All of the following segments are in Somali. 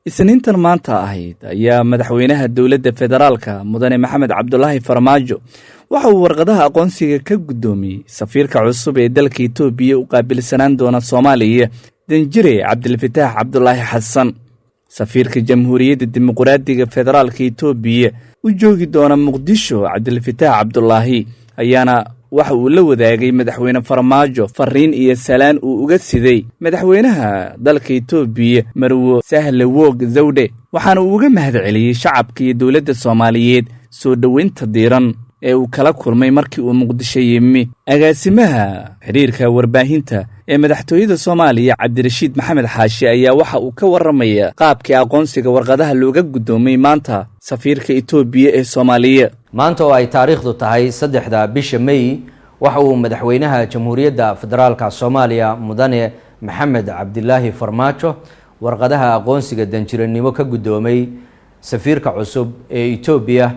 isniintan maanta ahayd ayaa madaxweynaha dowladda federaalka mudane maxamed cabdulaahi farmaajo waxa uu warqadaha aqoonsiga ka guddoomiyey safiirka cusub ee dalka Itoobiya u qaabilsanaan doona Soomaaliya Danjire Cabdilfataax Cabdulaahi Xasan. safiirka Jamhuuriyadda Dimuqraadiga Federaalka Itoobiya u joogi doona Muqdisho Cabdilfataax Cabdulaahi ayaana waxa uu la wadaagay madaxweyne Farmaajo fariin iyo salaan uu uga siday madaxweynaha dalka Itoobiya Marwo Sahle Woog Zawde waxaana uu uga mahadceliyay shacabka iyo dawladda Soomaaliyeed soo dhaweynta diiran ee uu kala kulmay markii uu Muqdisho yimi. agaasimaha xiriirka warbaahinta ee madaxtooyada Soomaaliya Cabdirashiid Maxamed Xaashi ayaa waxa uu ka waramaya qaabkii aqoonsiga warqadaha looga guddoomay maanta safiirka Itoobiya ee Soomaaliya. maanta oo ay taariikhdu tahay 3 bisha May waxa uu madaxweynaha Jamhuuriyadda Federaalka Soomaaliya mudane Maxamed Cabdulaahi Farmaajo warqadaha aqoonsiga danjiranimo ka guddoomay safiirka cusub ee Itoobiya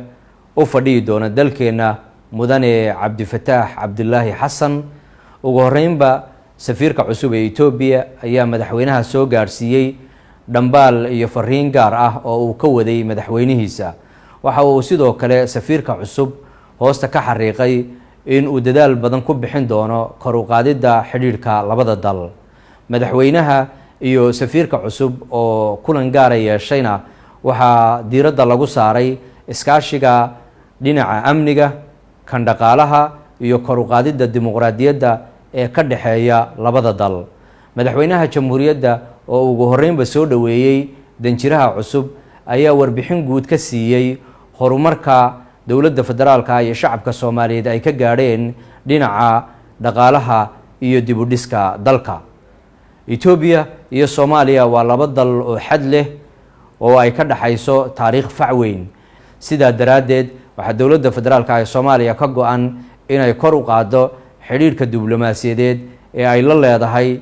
u fadhiyi doona dalkeena mudane Cabdilfataax Cabdulaahi Xasan. ugu horeynba safiirka cusub ee Itoobiya ayaa madaxweynaha soo gaarsiiyay dhambaal iyo fariin gaar ah oo uu ka waday madaxweynihiisa. waxa uu sidoo kale safiirka cusub hoosta ka xariiqay in uu dadaal badan ku bixin doono kor u qaadida xiriirka labada dal. madaxweynaha iyo safiirka cusub oo kulan gaar ah yeeshayna waxa diiradda lagu saaray iskaashiga dhinaca amniga, kan dhaqaalaha iyo kor u qaadida dimuqraadiyadda ee ka dhaxeeya labada dal. madaxweynaha jamhuuriyadda oo ugu horeynba soo dhaweeyay danjiraha cusub ayaa warbixin guud ka siiyay horumarka dowladda federaalka iyo shacabka Soomaaliyeed ay ka gaadheen dhinaca dhaqaalaha iyo dib u dhiska dalka. Itoobiya iyo Soomaaliya waa laba dal oo xad leh oo ay ka dhaxayso taariikh fac weyn. sidaa daraadeed waxaa dowladda federaalka ee Soomaaliya ka go'an inay kor u qaado xiriirka diblomaasiyadeed ee ay la leedahay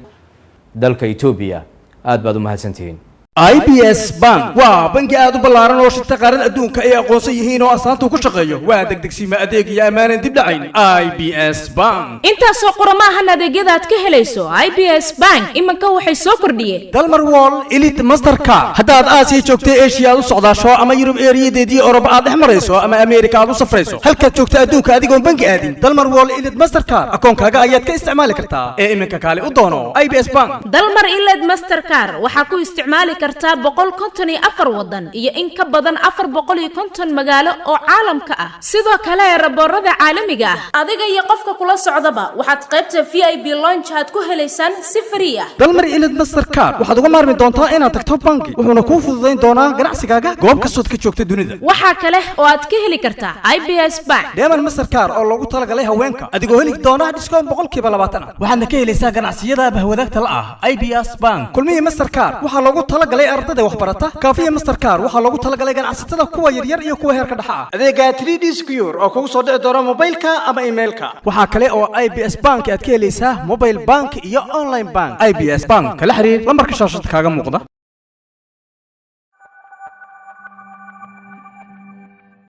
dalka Itoobiya. aad baad u mahadsantihiin. IBS Bank waa bangi aad u ballaaran oo shirta qaran adduunka ay aqoonsan yihiin oo astaanta ku shaqeeyo waa degdegsiima adeeg iyo amaanan dib dhacayn. IBS Bank intaasoo qoramahan adeegyada aad ka helayso IBS Bank imanka waxay soo kordhiyeen Dalmar Wall Elite Mastercard. haddaad Aasiya joogtay Asia aad u socdaasho ama Yurub eeriyadeedii Oroba aad dhex marayso ama Ameerika aad u safrayso halkaad joogta adduunka adigoon bangi aadin Dalmar Wall Elite Mastercard akoonkaaga ayaad ka isticmaali kartaa ee iminka kaale u doono IBS Bank. Dalmar Elite Mastercard waxaa ku isticmaali kartaa 154 wadan iyo in ka badan 450 magaalo oo caalamka ah. sidoo kale raboorada caalamiga ah adiga iyo qofka kula socdaba waxaad qaybta VIP lounge aad ku helaysaan si free ah. Dalmar Elite Mastercard waxaad uga maarmi doontaa inaad tagto bangi wuxuuna kuu fududeyn doonaa ganacsigaaga goob kastood ka joogta dunida. waxaa kale oo aad ka heli kartaa IBS Bank Dalmar Mastercard oo loogu talagalay haweenka adigoo heli doona discount 20% waxaadna ka helaysaa ganacsiyada bahwadaagta la ah IBS Bank. kulmiye Mastercard waxaa loogu talagalay ardayda waxbarata. kaafiye Mastercard waxaa loogu talagalay ganacsatada kuwa yaryar iyo kuwa heerka dhexe ah. adeega 3D Secure oo kugu soo dhici doona mobilka ama emailka. waxaa kale oo IBS Bank aad ka helaysaa mobile bank iyo online bank. IBS Bank kala xiriir lambarka shaashada kaaga muuqda.